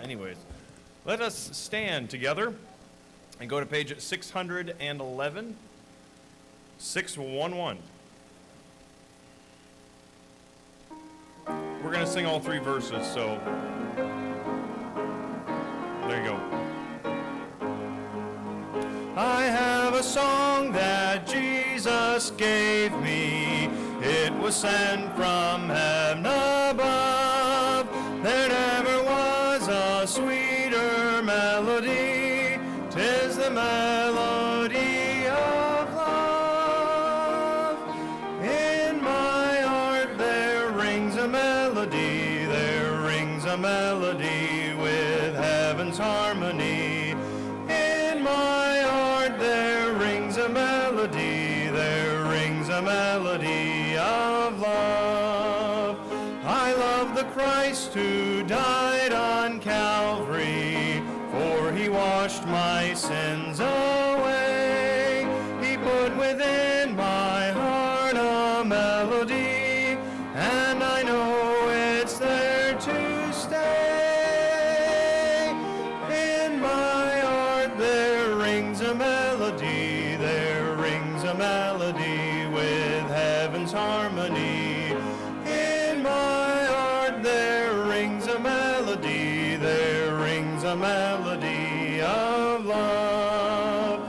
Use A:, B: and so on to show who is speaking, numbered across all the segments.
A: Anyways, let us stand together and go to page 611. 611. We're going to sing all three verses, so there you go. I have a song that Jesus gave me. It was sent from heaven above. There never was a sweeter melody. 'Tis the melody of love. In my heart there rings a melody. There rings a melody with heaven's harmony. In my heart there rings a melody. There rings a melody of love. I love the Christ who died on Calvary, for he washed my sins away. He put within my heart a melody, and I know it's there to stay. In my heart there rings a melody. There rings a melody with heaven's harmony. In my heart there rings a melody. There rings a melody of love.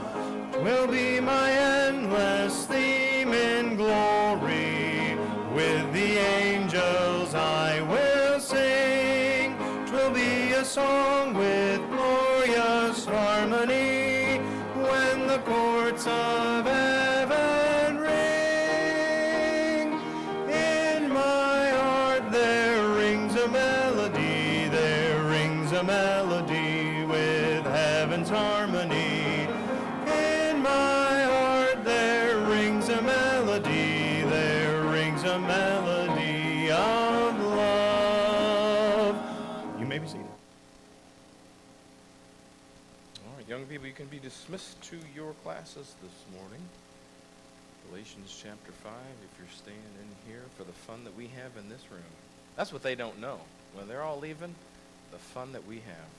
A: 'Twill be my endless theme in glory. With the angels I will sing. 'Twill be a song with glorious harmony when the courts of heaven ring. In my heart there rings a melody. There rings a melody with heaven's harmony. In my heart there rings a melody. There rings a melody of love. You may be seated.
B: All right, young people, you can be dismissed to your classes this morning. Galatians chapter 5, if you're staying in here for the fun that we have in this room. That's what they don't know. When they're all leaving, the fun that we have.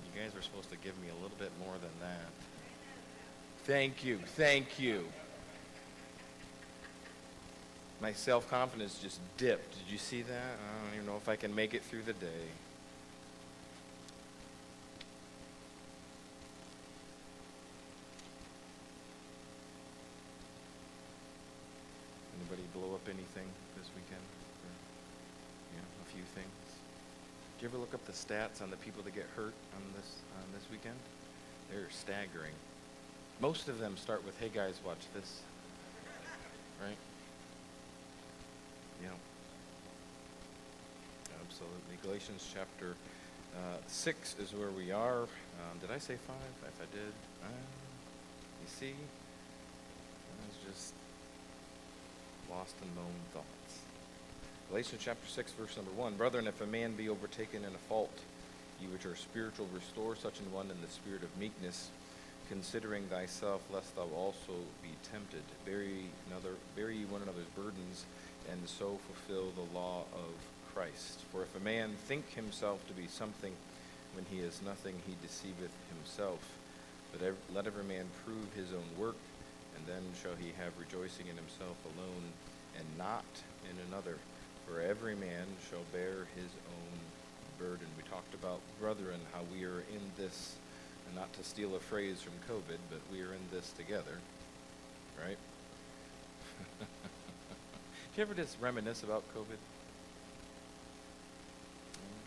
B: You guys were supposed to give me a little bit more than that. Thank you, thank you. My self-confidence just dipped. Did you see that? I don't even know if I can make it through the day. Anybody blow up anything this weekend? Yeah, a few things. Did you ever look up the stats on the people that get hurt on this weekend? They're staggering. Most of them start with, "Hey guys, watch this." Right? Yeah. Absolutely. Galatians chapter 6 is where we are. Did I say 5? If I did, you see, I was just lost in my own thoughts. Galatians chapter 6, verse number 1. Brethren, if a man be overtaken in a fault, ye which are spiritual, restore such an one in the spirit of meekness, considering thyself, lest thou also be tempted. Bear ye one another's burdens, and so fulfill the law of Christ. For if a man think himself to be something when he is nothing, he deceiveth himself. But let every man prove his own work, and then shall he have rejoicing in himself alone, and not in another. For every man shall bear his own burden. We talked about, brethren, how we are in this, and not to steal a phrase from COVID, but we are in this together, right? Do you ever just reminisce about COVID?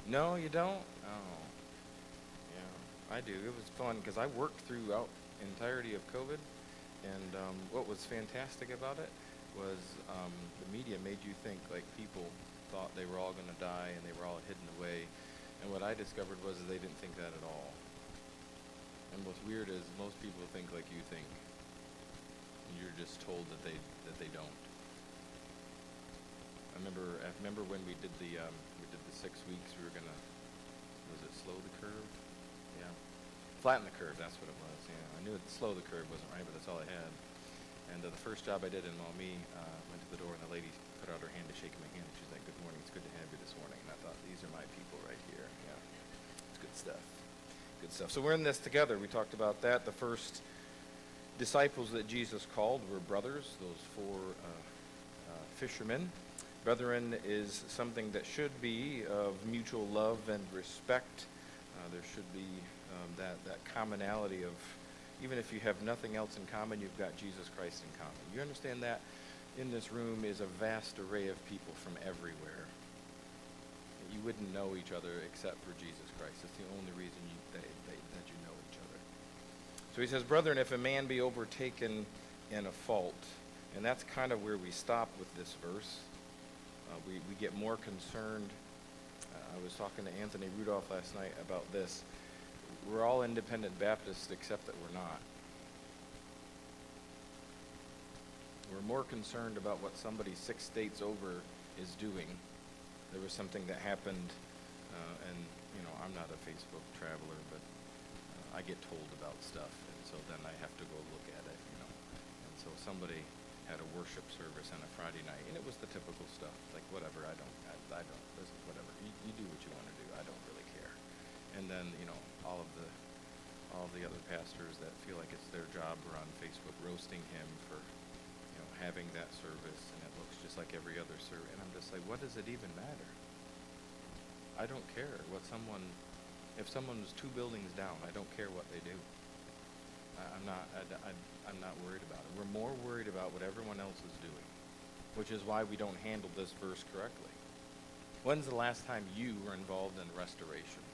B: No, you don't? Oh, yeah, I do. It was fun because I worked throughout the entirety of COVID, and what was fantastic about it was the media made you think like people thought they were all going to die and they were all hidden away, and what I discovered was that they didn't think that at all. And what's weird is most people think like you think, and you're just told that they don't. I remember when we did the 6 weeks. We were gonna, was it slow the curve? Yeah, flatten the curve. That's what it was. Yeah, I knew slow the curve wasn't right, but that's all I had. And the first job I did in Maumee, went to the door and the lady put out her hand to shake my hand. She's like, "Good morning, it's good to have you this morning." And I thought, these are my people right here. Yeah, it's good stuff. Good stuff. So we're in this together. We talked about that. The first disciples that Jesus called were brothers, those four fishermen. Brethren is something that should be of mutual love and respect. There should be that commonality of, even if you have nothing else in common, you've got Jesus Christ in common. You understand that? In this room is a vast array of people from everywhere. You wouldn't know each other except for Jesus Christ. It's the only reason that you know each other. So he says, "Brethren, if a man be overtaken in a fault," and that's kind of where we stop with this verse. We get more concerned. I was talking to Anthony Rudolph last night about this. We're all independent Baptists except that we're not. We're more concerned about what somebody 6 states over is doing. There was something that happened, and I'm not a Facebook traveler, but I get told about stuff, and so then I have to go look at it, And so somebody had a worship service on a Friday night, and it was the typical stuff, like whatever, I don't, listen, whatever, you do what you want to do, I don't really care. And then, all of the other pastors that feel like it's their job are on Facebook roasting him for, having that service, and it looks just like every other service, and I'm just like, what does it even matter? I don't care what if someone's 2 buildings down, I don't care what they do. I'm not worried about it. We're more worried about what everyone else is doing, which is why we don't handle this verse correctly. When's the last time you were involved in restoration?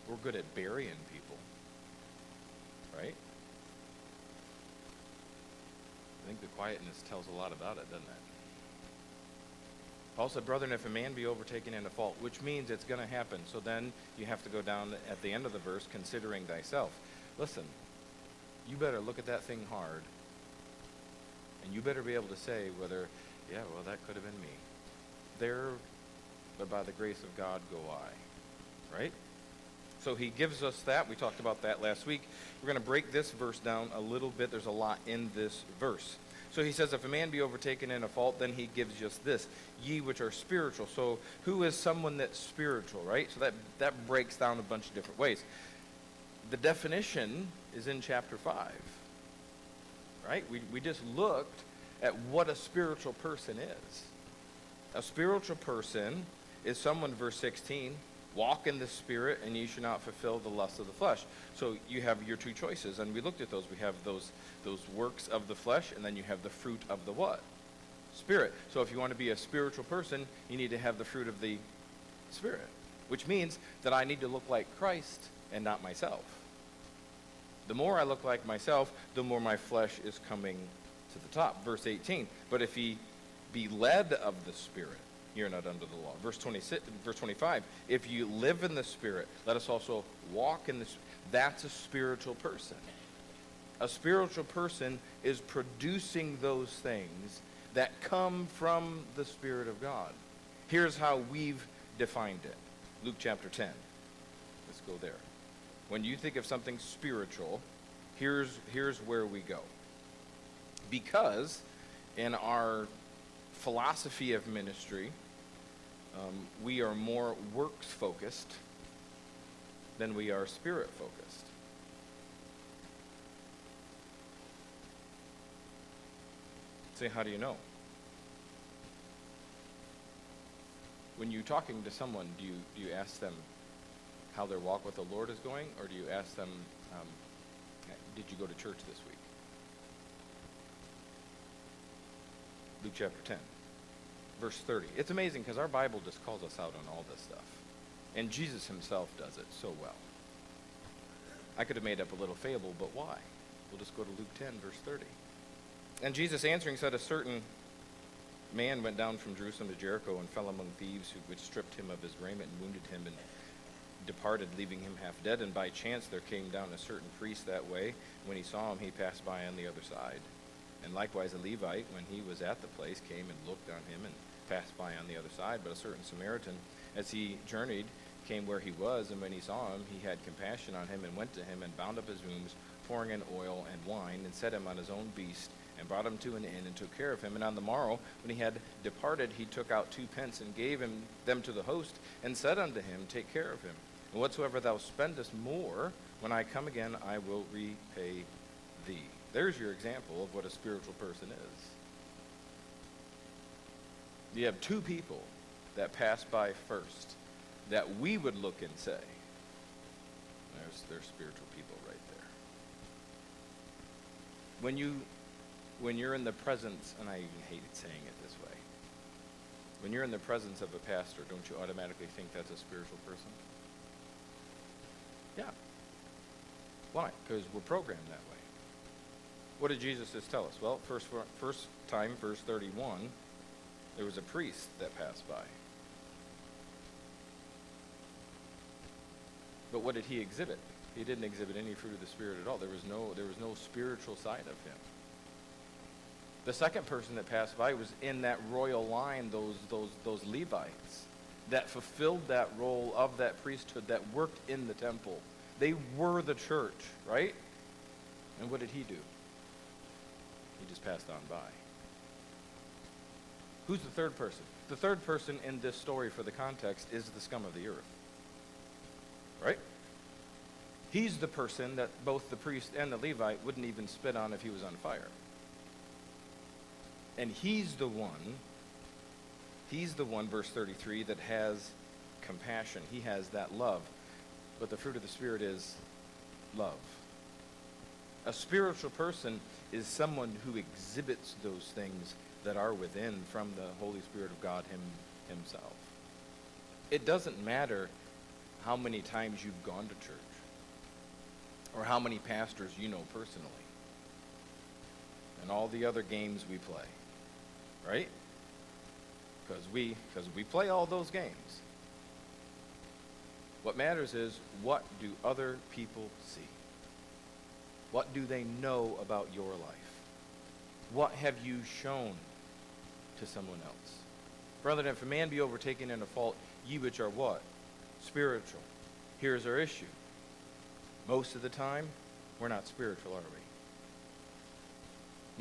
B: We're good at burying people, right? I think the quietness tells a lot about it, doesn't it? Paul said, "Brethren, if a man be overtaken in a fault," which means it's going to happen. So then you have to go down at the end of the verse, "considering thyself." Listen, you better look at that thing hard. And you better be able to say whether, yeah, well, that could have been me. There, but by the grace of God go I. Right? So he gives us that. We talked about that last week. We're going to break this verse down a little bit. There's a lot in this verse. So he says, if a man be overtaken in a fault, then he gives just this, ye which are spiritual. So who is someone that's spiritual, right? So that breaks down a bunch of different ways. The definition is in chapter 5, right? We just looked at what a spiritual person is. A spiritual person is someone, verse 16, walk in the Spirit, and ye shall not fulfill the lust of the flesh. So you have your 2 choices, and we looked at those. We have those works of the flesh, and then you have the fruit of the what? Spirit. So if you want to be a spiritual person, you need to have the fruit of the Spirit, which means that I need to look like Christ and not myself. The more I look like myself, the more my flesh is coming to the top. Verse 18, but if ye be led of the Spirit, you're not under the law. Verse 25, if you live in the Spirit, let us also walk in the Spirit. That's a spiritual person. A spiritual person is producing those things that come from the Spirit of God. Here's how we've defined it. Luke chapter 10. Let's go there. When you think of something spiritual, here's where we go. Because in our philosophy of ministry, we are more works-focused than we are spirit-focused. Say, how do you know? When you're talking to someone, do you ask them how their walk with the Lord is going, or do you ask them, did you go to church this week? Luke chapter 10. Verse 30. It's amazing because our Bible just calls us out on all this stuff. And Jesus himself does it so well. I could have made up a little fable, but why? We'll just go to Luke 10, verse 30. And Jesus answering said, a certain man went down from Jerusalem to Jericho and fell among thieves, which stripped him of his raiment and wounded him and departed, leaving him half dead. And by chance there came down a certain priest that way. When he saw him, he passed by on the other side. And likewise a Levite, when he was at the place, came and looked on him and passed by on the other side. But a certain Samaritan, as he journeyed, came where he was, and when he saw him, he had compassion on him, and went to him, and bound up his wounds, pouring in oil and wine, and set him on his own beast, and brought him to an inn, and took care of him. And on the morrow, when he had departed, he took out 2 pence, and gave them to the host, and said unto him, Take care of him. And whatsoever thou spendest more, when I come again, I will repay thee. There's your example of what a spiritual person is. You have 2 people that pass by first that we would look and say, there's spiritual people right there. When you're in the presence, and I even hated saying it this way, when you're in the presence of a pastor, don't you automatically think that's a spiritual person? Yeah. Why? Because we're programmed that way. What did Jesus just tell us? Well, first time, verse 31, there was a priest that passed by. But what did he exhibit? He didn't exhibit any fruit of the Spirit at all. There was no spiritual side of him. The second person that passed by was in that royal line, those Levites that fulfilled that role of that priesthood, that worked in the temple. They were the church, right? And what did he do? He just passed on by. Who's the third person? The third person in this story, for the context, is the scum of the earth. Right? He's the person that both the priest and the Levite wouldn't even spit on if he was on fire. And he's the one, verse 33, that has compassion. He has that love. But the fruit of the Spirit is love. A spiritual person is someone who exhibits those things that are within from the Holy Spirit of God himself. It doesn't matter how many times you've gone to church or how many pastors you know personally and all the other games we play, right? Because we play all those games. What matters is, what do other people see? What do they know about your life? What have you shown to someone else? Brethren, if a man be overtaken in a fault, ye which are what? Spiritual. Here's our issue. Most of the time, we're not spiritual, are we?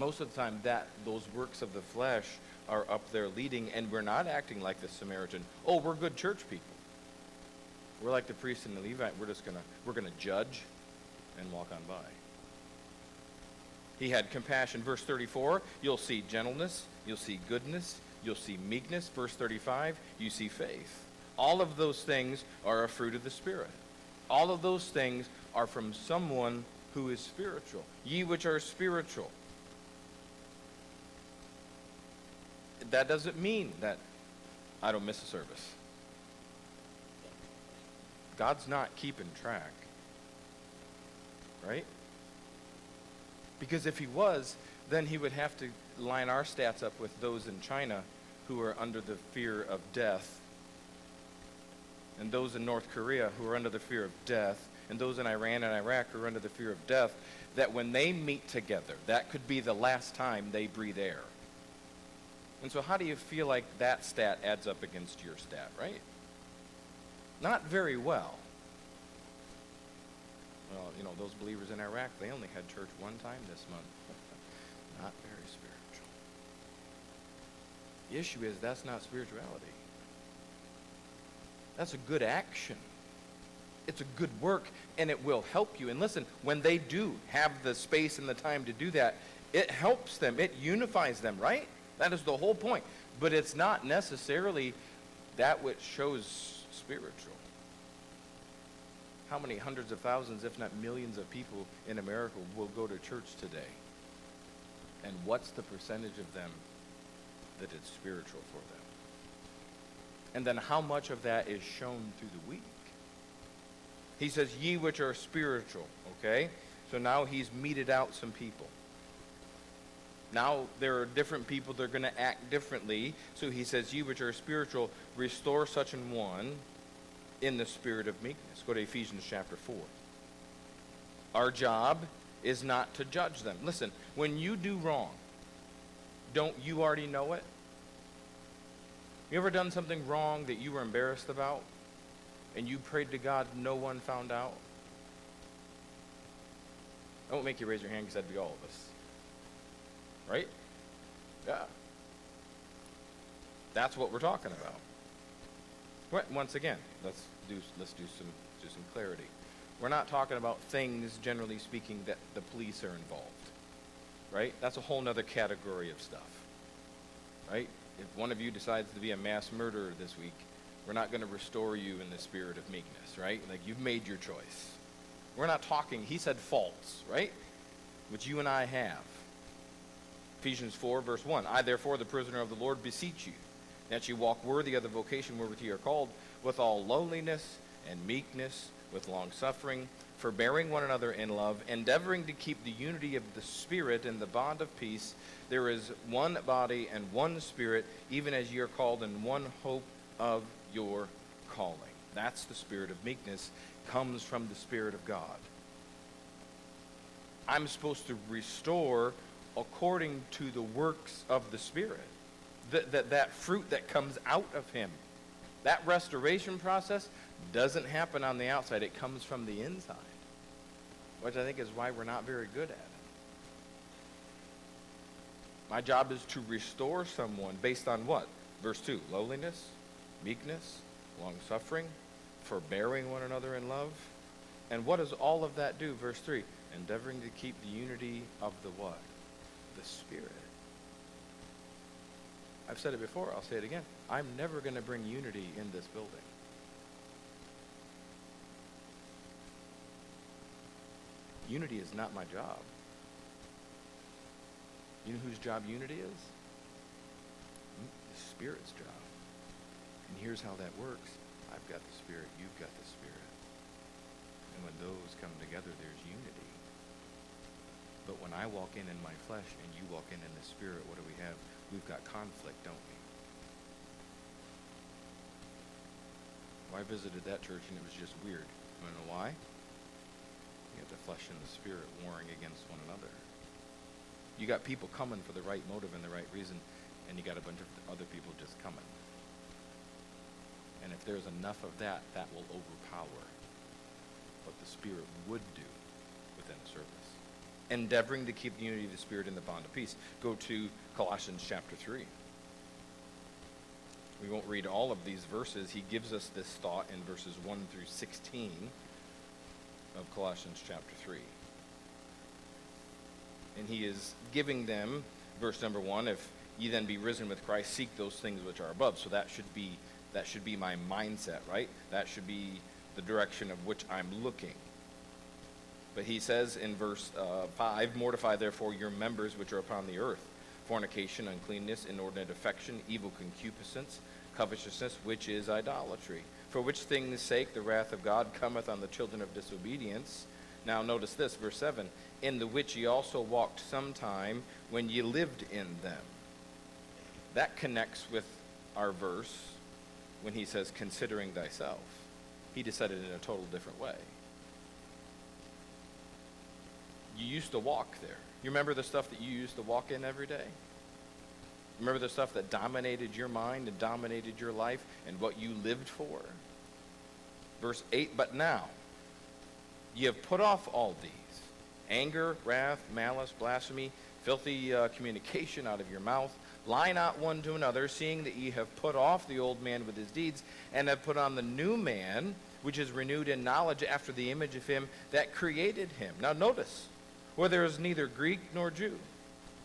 B: Most of the time, those works of the flesh are up there leading, and we're not acting like the Samaritan. Oh, we're good church people. We're like the priest and the Levite. We're gonna judge and walk on by. He had compassion. Verse 34, you'll see gentleness, you'll see goodness, you'll see meekness. Verse 35, you see faith. All of those things are a fruit of the Spirit. All of those things are from someone who is spiritual. Ye which are spiritual. That doesn't mean that I don't miss a service. God's not keeping track, right? Because if he was, then he would have to line our stats up with those in China who are under the fear of death, and those in North Korea who are under the fear of death, and those in Iran and Iraq who are under the fear of death, that when they meet together, that could be the last time they breathe air. And so how do you feel like that stat adds up against your stat, right? Not very well. Well, those believers in Iraq, they only had church one time this month. Not very spiritual. The issue is that's not spirituality. That's a good action. It's a good work, and it will help you. And listen, when they do have the space and the time to do that, it helps them. It unifies them, right? That is the whole point. But it's not necessarily that which shows spiritual. How many hundreds of thousands, if not millions of people in America will go to church today? And what's the percentage of them that it's spiritual for them? And then how much of that is shown through the week? He says, ye which are spiritual, okay? So now he's meted out some people. Now there are different people that are going to act differently. So he says, ye which are spiritual, restore such an one in the spirit of meekness. Go to Ephesians chapter 4. Our job is not to judge them. Listen, when you do wrong, don't you already know it? You ever done something wrong that you were embarrassed about? and you prayed to God, no one found out? I won't make you raise your hand because that'd be all of us. Right? Yeah. That's what we're talking about. Once again, let's do some clarity. We're not talking about things, generally speaking, that the police are involved. Right? That's a whole nother category of stuff. Right? If one of you decides to be a mass murderer this week, we're not going to restore you in the spirit of meekness, right? Like, you've made your choice. We're not talking, he said faults, right? Which you and I have. Ephesians 4, verse 1. I, therefore, the prisoner of the Lord, beseech you, that you walk worthy of the vocation wherewith ye are called, with all lowliness and meekness, with long-suffering, forbearing one another in love, endeavoring to keep the unity of the Spirit in the bond of peace. There is one body and one Spirit, even as ye are called in one hope of your calling. That's the spirit of meekness, comes from the Spirit of God. I'm supposed to restore according to the works of the Spirit. That fruit that comes out of him. That restoration process doesn't happen on the outside. It comes from the inside. Which I think is why we're not very good at it. My job is to restore someone based on what? Verse 2, lowliness, meekness, long-suffering, forbearing one another in love. And what does all of that do? Verse 3, endeavoring to keep the unity of the what? The Spirit. I've said it before, I'll say it again. I'm never going to bring unity in this building. Unity is not my job. You know whose job unity is? The Spirit's job. And here's how that works. I've got the Spirit, you've got the Spirit. And when those come together, there's unity. But when I walk in my flesh and you walk in the Spirit, what do we have? We've got conflict, don't we? Well, I visited that church and it was just weird. You want to know why? You have the flesh and the Spirit warring against one another. You got people coming for the right motive and the right reason, and you got a bunch of other people just coming. And if there's enough of that, that will overpower what the Spirit would do within a service. Endeavoring to keep the unity of the Spirit in the bond of peace. Go to Colossians chapter 3. We won't read all of these verses. He gives us this thought in verses 1 through 16 of Colossians chapter 3. And he is giving them, verse number 1, if ye then be risen with Christ, seek those things which are above. So that should be my mindset, right? That should be the direction of which I'm looking. But he says in verse 5, mortify therefore your members which are upon the earth, fornication, uncleanness, inordinate affection, evil concupiscence, covetousness, which is idolatry. For which things' sake the wrath of God cometh on the children of disobedience. Now notice this, verse 7, in the which ye also walked sometime when ye lived in them. That connects with our verse when he says, considering thyself. He just said it in a total different way. You used to walk there. You remember the stuff that you used to walk in every day? Remember the stuff that dominated your mind and dominated your life and what you lived for? Verse 8, but now ye have put off all these, anger, wrath, malice, blasphemy, filthy communication out of your mouth. Lie not one to another, seeing that ye have put off the old man with his deeds, and have put on the new man, which is renewed in knowledge after the image of him that created him. Now notice, where there is neither Greek nor Jew,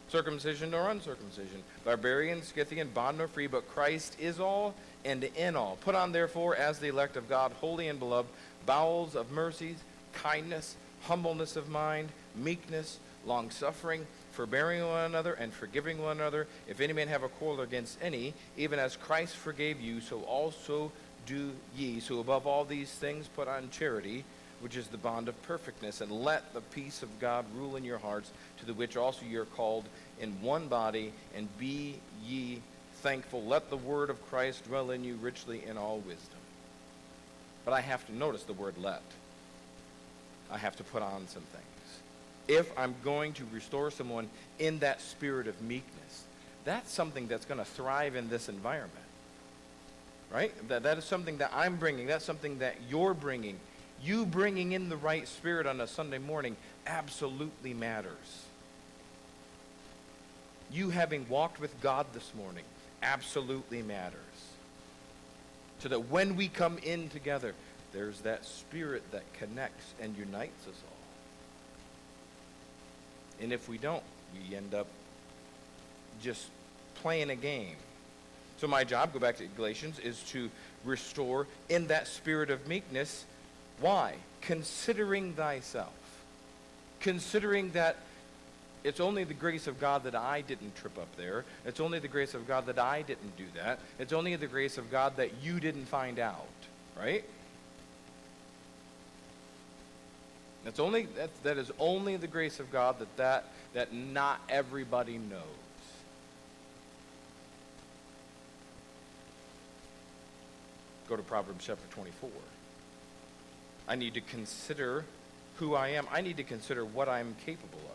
B: circumcision nor uncircumcision, barbarian, Scythian, bond nor free, but Christ is all and in all. Put on therefore as the elect of God, holy and beloved, bowels of mercies, kindness, humbleness of mind, meekness, long-suffering, forbearing one another, and forgiving one another. If any man have a quarrel against any, even as Christ forgave you, so also do ye. So above all these things put on charity, which is the bond of perfectness, and let the peace of God rule in your hearts, to the which also ye are called in one body, and be ye thankful. Let the word of Christ dwell in you richly in all wisdom. But I have to notice the word let. I have to put on some things. If I'm going to restore someone in that spirit of meekness, that's something that's going to thrive in this environment. right? That is something that I'm bringing. That's something that you're bringing. You bringing in the right spirit on a Sunday morning absolutely matters. You having walked with God this morning absolutely matters. So that when we come in together, there's that spirit that connects and unites us all. And if we don't, we end up just playing a game. So my job, go back to Galatians, is to restore in that spirit of meekness. Why? Considering thyself. Considering that it's only the grace of God that I didn't trip up there. It's only the grace of God that I didn't do that. It's only the grace of God that you didn't find out. Right? That is only the grace of God that not everybody knows. Go to Proverbs chapter 24. I need to consider who I am. I need to consider what I'm capable of.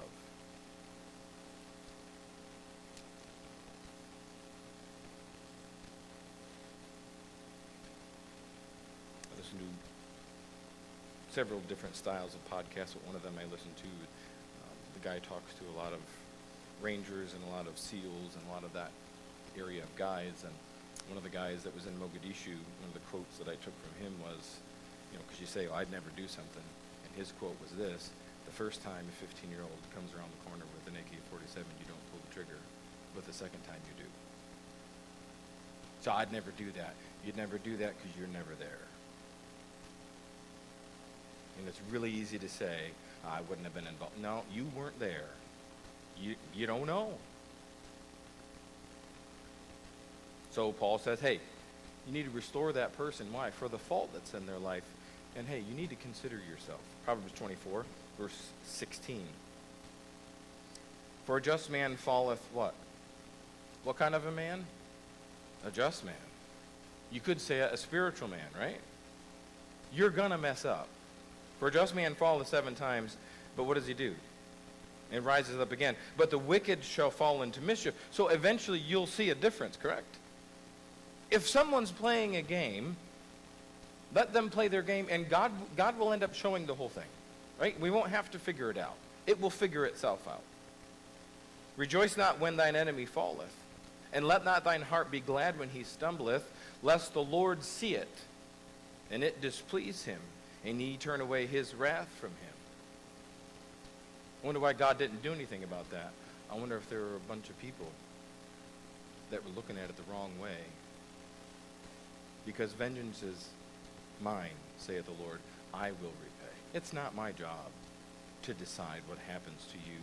B: I listen to several different styles of podcasts, but one of them I listen to, the guy talks to a lot of rangers and a lot of SEALs and a lot of that area of guys. And one of the guys that was in Mogadishu, one of the quotes that I took from him was, because you say, I'd never do something. And his quote was this: the first time a 15-year-old comes around the corner with an AK-47, you don't pull the trigger, but the second time you do. So I'd never do that. You'd never do that because you're never there. And it's really easy to say, I wouldn't have been involved. No, you weren't there. You don't know. So Paul says, hey, you need to restore that person. Why? For the fault that's in their life. And hey, you need to consider yourself. Proverbs 24, verse 16. For a just man falleth what? What kind of a man? A just man. You could say a spiritual man, right? You're going to mess up. For a just man falleth 7 times, but what does he do? And rises up again. But the wicked shall fall into mischief. So eventually you'll see a difference, correct? If someone's playing a game, let them play their game, and God will end up showing the whole thing, right? We won't have to figure it out. It will figure itself out. Rejoice not when thine enemy falleth, and let not thine heart be glad when he stumbleth, lest the Lord see it, and it displease him, and he turn away his wrath from him. I wonder why God didn't do anything about that. I wonder if there were a bunch of people that were looking at it the wrong way. Because vengeance is mine, saith the Lord, I will repay. It's not my job to decide what happens to you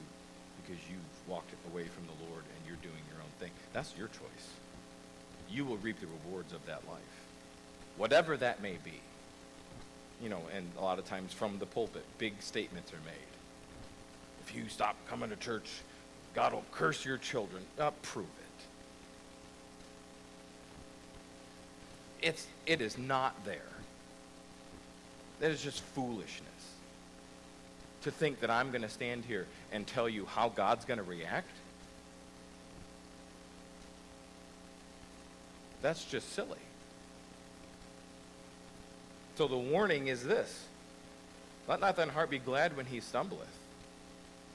B: because you've walked away from the Lord and you're doing your own thing. That's your choice. You will reap the rewards of that life, whatever that may be. And a lot of times from the pulpit, big statements are made. If you stop coming to church, God will curse your children. Prove it. It is not there. That is just foolishness. To think that I'm going to stand here and tell you how God's going to react. That's just silly. So the warning is this: let not thine heart be glad when he stumbleth,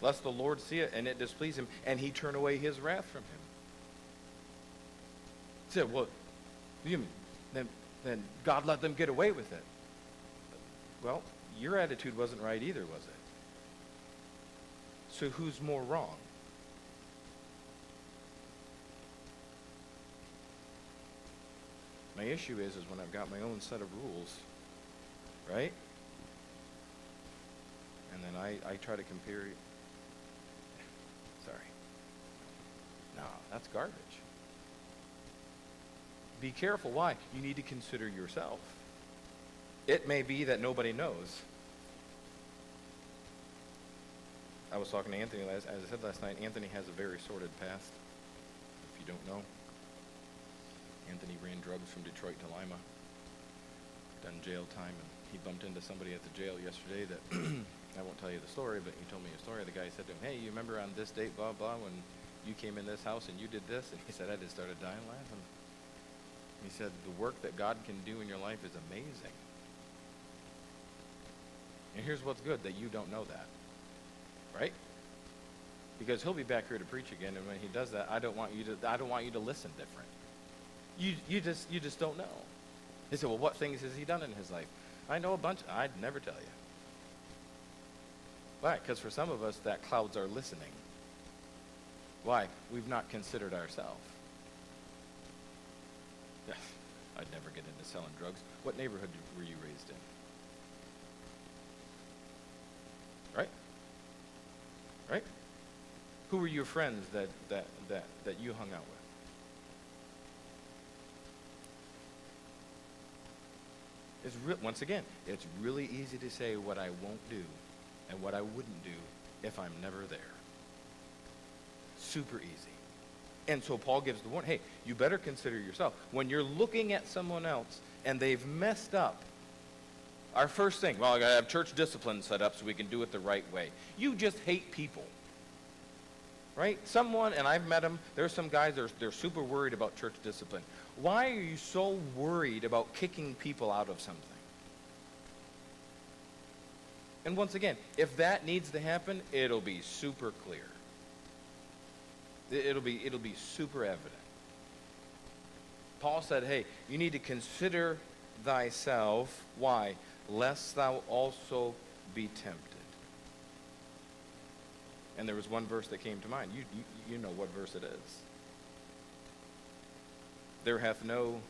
B: lest the Lord see it and it displease him, and he turn away his wrath from him. He said, well, you mean, then God let them get away with it. Well, your attitude wasn't right either, was it? So who's more wrong? My issue is when I've got my own set of rules, right? And then I try to compare. Sorry. No, that's garbage. Be careful. Why? You need to consider yourself. It may be that nobody knows. I was talking to Anthony, as I said last night, Anthony has a very sordid past, if you don't know. Anthony ran drugs from Detroit to Lima, done jail time, and he bumped into somebody at the jail yesterday that, I won't tell you the story, but he told me a story. The guy said to him, hey, you remember on this date, blah, blah, when you came in this house and you did this? And he said, I just started dying laughing. He said, the work that God can do in your life is amazing. And here's what's good, that you don't know that. Right? Because he'll be back here to preach again, and when he does that, I don't want you to listen different. You just don't know. He said, well, what things has he done in his life? I know a bunch. I'd never tell you. Why? Because for some of us, that clouds our listening. Why? We've not considered ourselves. I'd never get into selling drugs. What neighborhood were you raised in? Right? Right? Who were your friends that you hung out with? Once again, it's really easy to say what I won't do and what I wouldn't do if I'm never there. Super easy. And so Paul gives the warning, hey, you better consider yourself. When you're looking at someone else and they've messed up, our first thing, well, I gotta have church discipline set up so we can do it the right way. You just hate people. Right? Someone, and I've met them, there's some guys, they're super worried about church discipline. Why are you so worried about kicking people out of something? And once again, if that needs to happen, it'll be super clear. It'll be super evident. Paul said, hey, you need to consider thyself. Why? Lest thou also be tempted. And there was one verse that came to mind. You know what verse it is. There hath no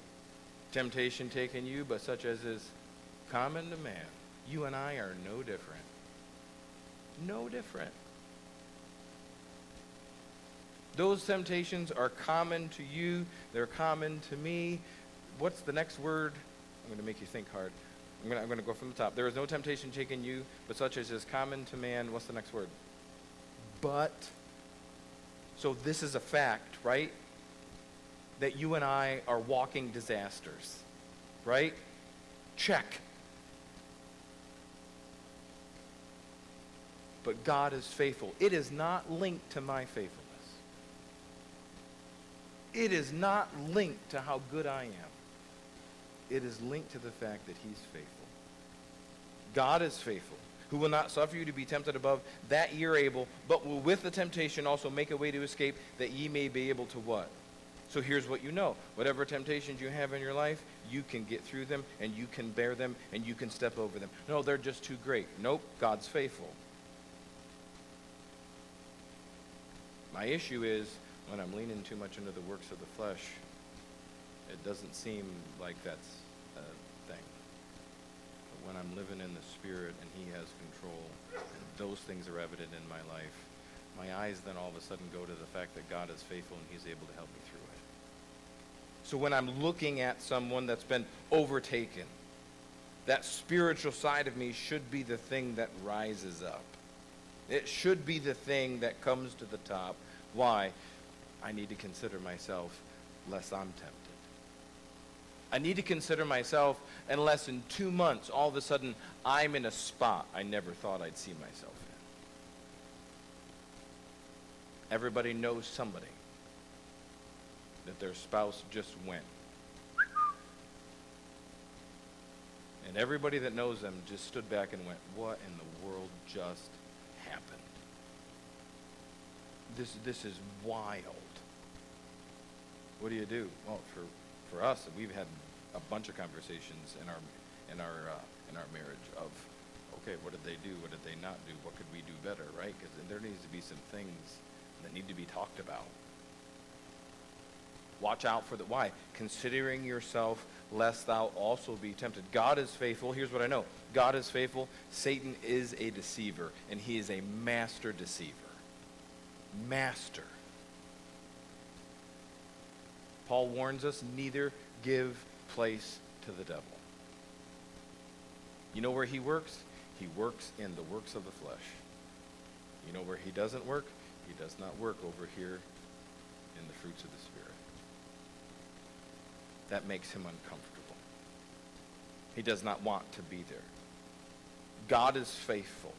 B: temptation taken you, but such as is common to man. You and I are no different. No different. Those temptations are common to you. They're common to me. What's the next word? I'm going to make you think hard. I'm going to go from the top. There is no temptation taken you, but such as is common to man. What's the next word? But. So this is a fact, right? That you and I are walking disasters, right? Check. But God is faithful. It is not linked to my faithfulness. It is not linked to how good I am. It is linked to the fact that he's faithful. God is faithful, who will not suffer you to be tempted above that ye are able, but will with the temptation also make a way to escape, that ye may be able to what? So here's what you know. Whatever temptations you have in your life, you can get through them, and you can bear them, and you can step over them. No, they're just too great. Nope, God's faithful. My issue is, when I'm leaning too much into the works of the flesh, it doesn't seem like that's a thing. But when I'm living in the Spirit and he has control, and those things are evident in my life, my eyes then all of a sudden go to the fact that God is faithful and he's able to help me through it. So when I'm looking at someone that's been overtaken, that spiritual side of me should be the thing that rises up. It should be the thing that comes to the top. Why? I need to consider myself lest I'm tempted. I need to consider myself unless in 2 months all of a sudden I'm in a spot I never thought I'd see myself in. Everybody knows somebody that their spouse just went. And everybody that knows them just stood back and went, what in the world just happened? This is wild. What do you do? Well, for us, we've had a bunch of conversations in our marriage of, okay, what did they do? What did they not do? What could we do better, right? Because there needs to be some things that need to be talked about. Watch out for the why. Considering yourself, lest thou also be tempted. God is faithful. Here's what I know. God is faithful. Satan is a deceiver, and he is a master deceiver. Master. Paul warns us, neither give place to the devil. You know where he works? He works in the works of the flesh. You know where he doesn't work? He does not work over here in the fruits of the Spirit. That makes him uncomfortable. He does not want to be there. God is faithful.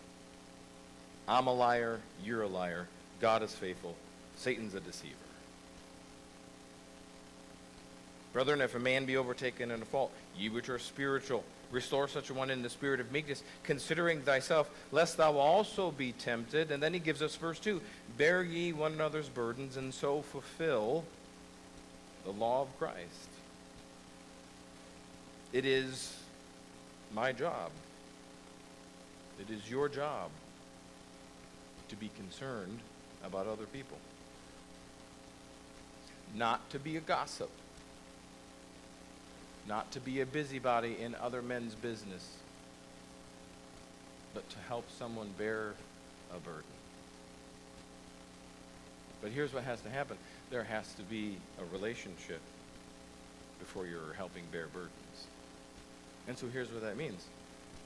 B: I'm a liar, you're a liar. God is faithful. Satan's a deceiver. Brethren, if a man be overtaken in a fault, ye which are spiritual, restore such a one in the spirit of meekness, considering thyself, lest thou also be tempted. And then he gives us verse 2, bear ye one another's burdens, and so fulfill the law of Christ. It is my job. It is your job to be concerned about other people. Not to be a gossip. Not to be a busybody in other men's business, but to help someone bear a burden. But here's what has to happen. There has to be a relationship before you're helping bear burdens. And so here's what that means.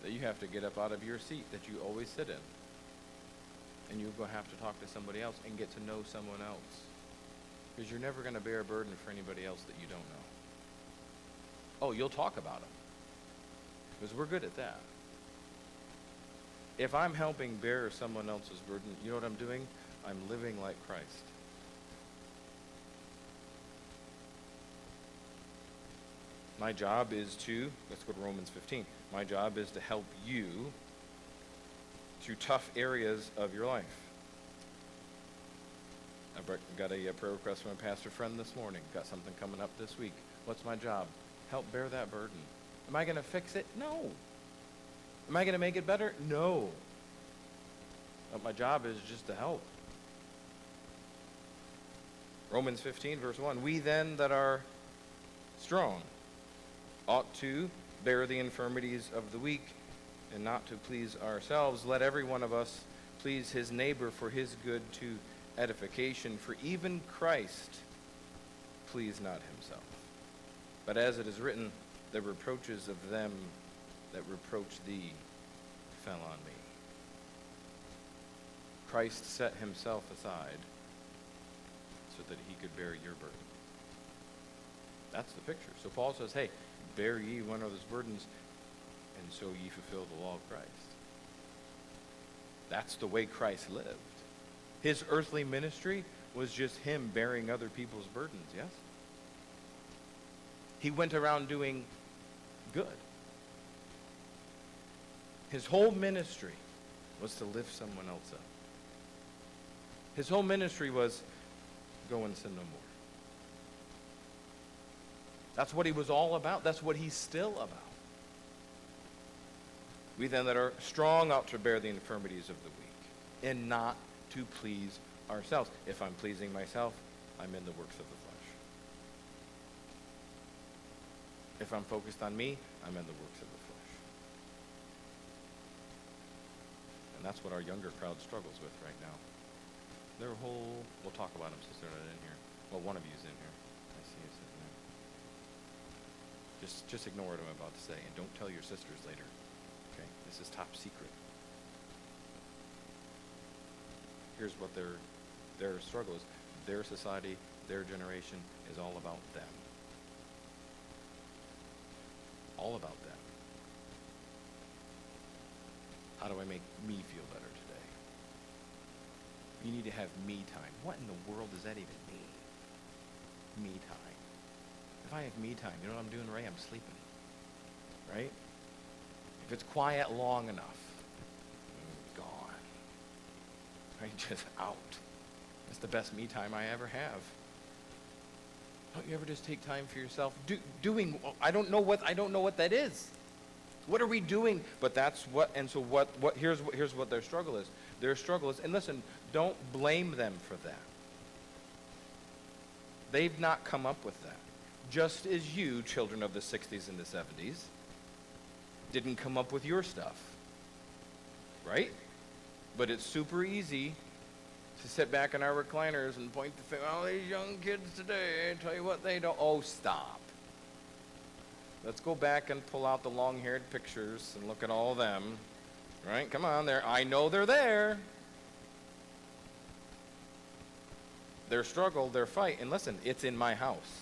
B: That you have to get up out of your seat that you always sit in. And you're going to have to talk to somebody else and get to know someone else. Because you're never going to bear a burden for anybody else that you don't know. Oh, you'll talk about them. Because we're good at that. If I'm helping bear someone else's burden, you know what I'm doing? I'm living like Christ. My job is to, let's go to Romans 15. My job is to help you through tough areas of your life. I've got a prayer request from a pastor friend this morning. Got something coming up this week. What's my job? Help bear that burden. Am I going to fix it? No. Am I going to make it better? No. But my job is just to help. Romans 15, verse 1. We then that are strong ought to bear the infirmities of the weak and not to please ourselves. Let every one of us please his neighbor for his good to edification. For even Christ pleased not himself. But as it is written, the reproaches of them that reproach thee fell on me. Christ set himself aside so that he could bear your burden. That's the picture. So Paul says, hey, bear ye one another's burdens, and so ye fulfill the law of Christ. That's the way Christ lived. His earthly ministry was just him bearing other people's burdens, yes? He went around doing good. His whole ministry was to lift someone else up. His whole ministry was go and sin no more. That's what he was all about. That's what he's still about. We then that are strong ought to bear the infirmities of the weak, and not to please ourselves. If I'm pleasing myself, I'm in the works of the flesh. If I'm focused on me, I'm in the works of the flesh. And that's what our younger crowd struggles with right now. Their whole, we'll talk about them since they're not in here. Well, one of you's in here. I see you sitting there. Just ignore what I'm about to say, and don't tell your sisters later. Okay? This is top secret. Here's what their struggle is. Their society, their generation is all about them. All about them. How do I make me feel better today? You need to have me time. What in the world does that even mean? Me time. If I have me time, you know what I'm doing, Ray? I'm sleeping. Right? If it's quiet long enough, I'm gone. I'm just out. That's the best me time I ever have. Don't you ever just take time for yourself? I don't know what that is. What are we doing? But that's what, and so here's what their struggle is. Their struggle is, and listen, don't blame them for that. They've not come up with that. Just as you, children of the 60s and the 70s, didn't come up with your stuff. Right? But it's super easy to sit back in our recliners and point the finger, oh, these young kids today, I tell you what they don't. Oh, stop. Let's go back and pull out the long-haired pictures and look at all of them. Right? Come on, I know they're there. Their struggle, their fight, and listen, it's in my house.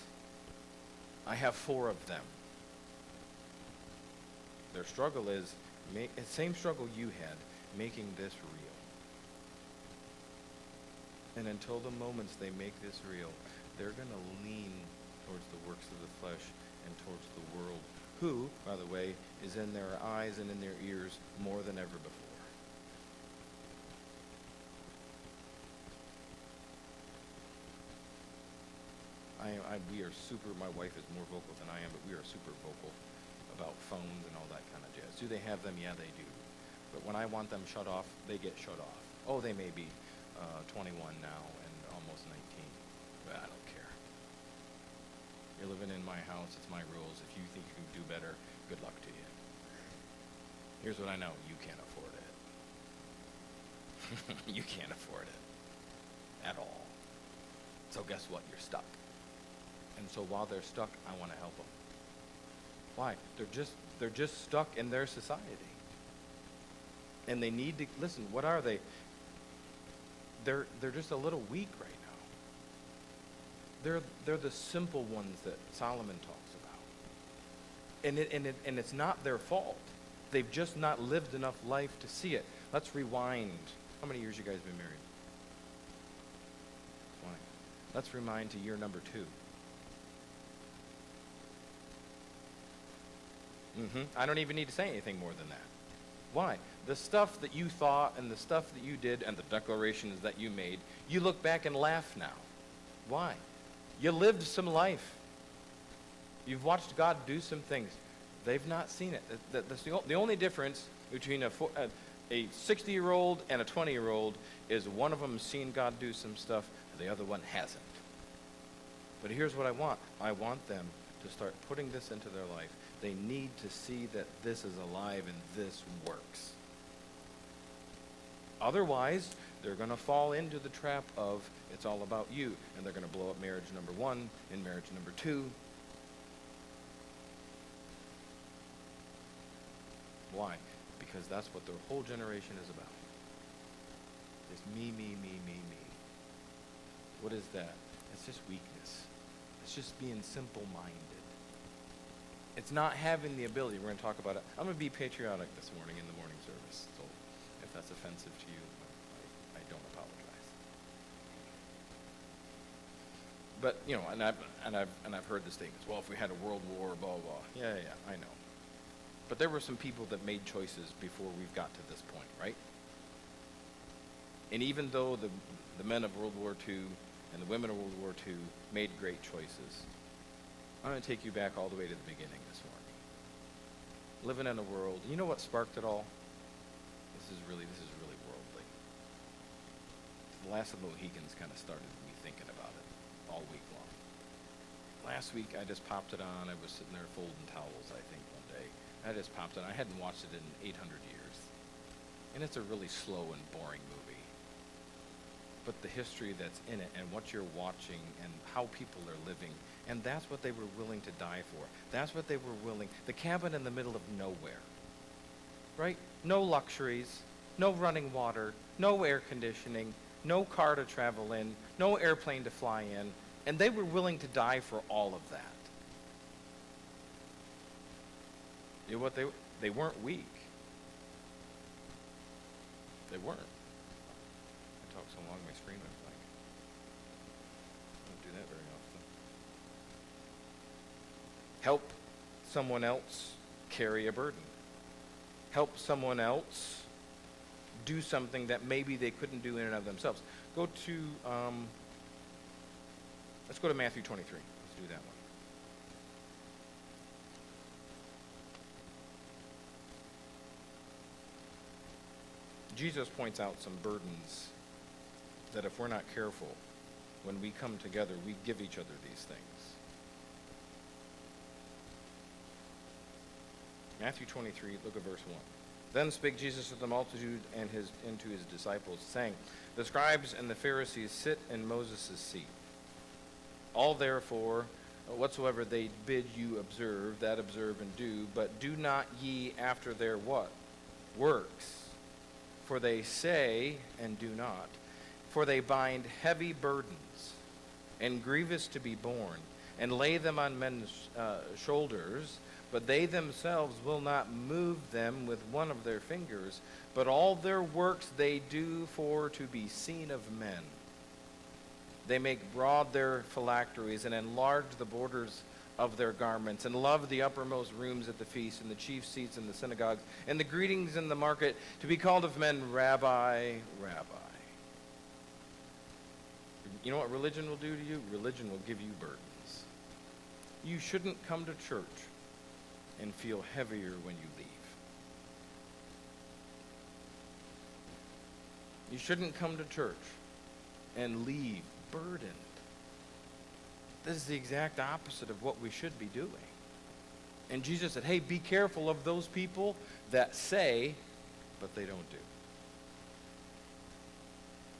B: I have 4 of them. Their struggle is, the same struggle you had, making this real. And until the moments they make this real, they're going to lean towards the works of the flesh, and towards the world, who, by the way, is in their eyes and in their ears more than ever before. We are super, my wife is more vocal than I am, but we are super vocal about phones and all that kind of jazz. Do they have them? Yeah, they do. But when I want them shut off, they get shut off. Oh, they may be 21 now and almost 19, but I don't care. You're living in my house, it's my rules. If you think you can do better, good luck to you. Here's what I know, you can't afford it. You can't afford it at all. So guess what? You're stuck. And so while they're stuck, I want to help them. Why? They're just stuck in their society. And they need to listen. What are they? They're just a little weak right now. They're the simple ones that Solomon talks about. And it's not their fault. They've just not lived enough life to see it. Let's rewind. How many years you guys been married? 20. Let's rewind to year number 2. I don't even need to say anything more than that. Why? The stuff that you thought and the stuff that you did and the declarations that you made, you look back and laugh now. Why? You lived some life. You've watched God do some things. They've not seen it. That's the only difference between a 60-year-old and a 20-year-old is one of them has seen God do some stuff, and the other one hasn't. But here's what I want. I want them to start putting this into their life. They need to see that this is alive and this works. Otherwise, they're going to fall into the trap of it's all about you, and they're going to blow up marriage number 1 and marriage number 2. Why? Because that's what their whole generation is about. It's me, me, me, me, me. What is that? It's just weakness. It's just being simple-minded. It's not having the ability. We're going to talk about it. I'm going to be patriotic this morning in the morning service. So if that's offensive to you, I don't apologize. But and I've heard the statements. Well, if we had a world war, blah blah. Yeah, I know. But there were some people that made choices before we've got to this point, right? And even though the men of World War II and the women of World War II made great choices, I'm going to take you back all the way to the beginning this morning. Living in a world, you know what sparked it all? This is really worldly. The Last of the Mohicans kind of started me thinking about it all week long. Last week I just popped it on. I was sitting there folding towels, I think, one day. I just popped it on. I hadn't watched it in 800 years. And it's a really slow and boring movie. But the history that's in it and what you're watching and how people are living, and that's what they were willing to die for. That's what they were willing. The cabin in the middle of nowhere, right? No luxuries, no running water, no air conditioning, no car to travel in, no airplane to fly in, and they were willing to die for all of that. You know what? They weren't weak. They weren't. I talk so long, my screen went blank. I don't do that very often. Help someone else carry a burden. Help someone else do something that maybe they couldn't do in and of themselves. Let's go to Matthew 23. Let's do that one. Jesus points out some burdens that if we're not careful, when we come together, we give each other these things. Matthew 23, look at verse 1. Then spake Jesus to the multitude and to his disciples, saying, The scribes and the Pharisees sit in Moses' seat. All therefore, whatsoever they bid you observe, that observe and do, but do not ye after their what? Works. For they say, and do not. For they bind heavy burdens, and grievous to be borne, and lay them on men's shoulders, but they themselves will not move them with one of their fingers, but all their works they do for to be seen of men. They make broad their phylacteries and enlarge the borders of their garments, and love the uppermost rooms at the feast, and the chief seats in the synagogues, and the greetings in the market, to be called of men, Rabbi, Rabbi. You know what religion will do to you? Religion will give you burdens. You shouldn't come to church and feel heavier when you leave. You shouldn't come to church and leave burdened. This is the exact opposite of what we should be doing. And Jesus said, hey, be careful of those people that say, but they don't do.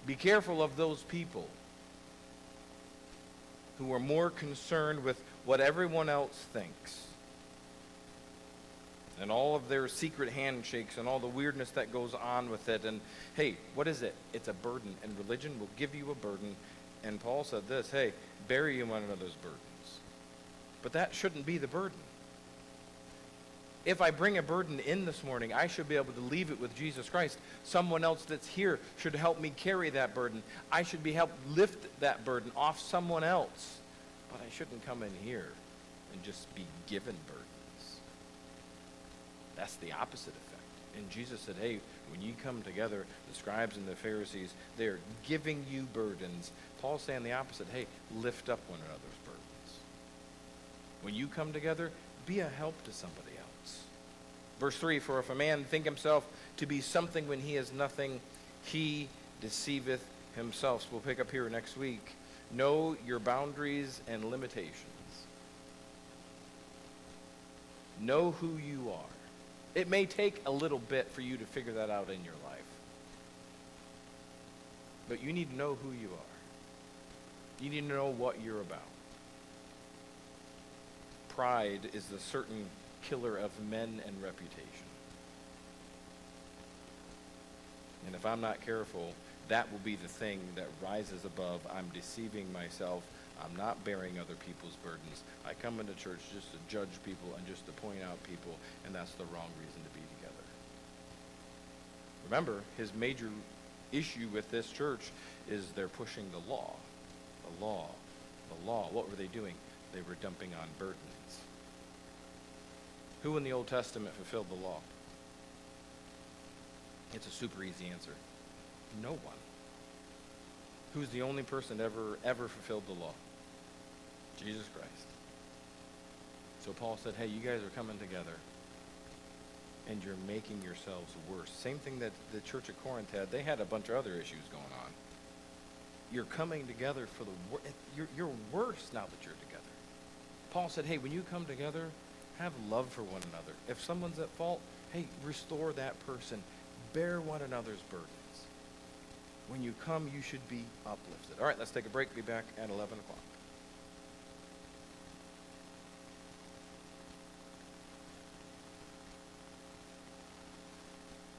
B: Be careful of those people who are more concerned with what everyone else thinks and all of their secret handshakes and all the weirdness that goes on with it. And hey, what is it? It's a burden, and religion will give you a burden. And Paul said this, hey, bear you one another's burdens. But that shouldn't be the burden. If I bring a burden in this morning, I should be able to leave it with Jesus Christ. Someone else that's here should help me carry that burden. I should be helped lift that burden off someone else. But I shouldn't come in here and just be given burdens. That's the opposite effect. And Jesus said, hey, when you come together, the scribes and the Pharisees, they're giving you burdens. Paul's saying the opposite. Hey, lift up one another's burdens. When you come together, be a help to somebody else. Verse 3, for if a man think himself to be something when he is nothing, he deceiveth himself. So we'll pick up here next week. Know your boundaries and limitations. Know who you are. It may take a little bit for you to figure that out in your life. But you need to know who you are. You need to know what you're about. Pride is the certain killer of men and reputation. And if I'm not careful, that will be the thing that rises above. I'm deceiving myself. I'm not bearing other people's burdens. I come into church just to judge people and just to point out people, and that's the wrong reason to be together. Remember, his major issue with this church is they're pushing the law. The law. The law. What were they doing? They were dumping on burdens. Who in the Old Testament fulfilled the law? It's a super easy answer. No one. Who's the only person ever fulfilled the law? Jesus Christ. So Paul said, hey, you guys are coming together and you're making yourselves worse. Same thing that the church at Corinth had. They had a bunch of other issues going on. You're coming together for the worse. You're worse now that you're together. Paul said, hey, when you come together, have love for one another. If someone's at fault, hey, restore that person. Bear one another's burdens. When you come, you should be uplifted. All right, let's take a break. Be back at 11 o'clock.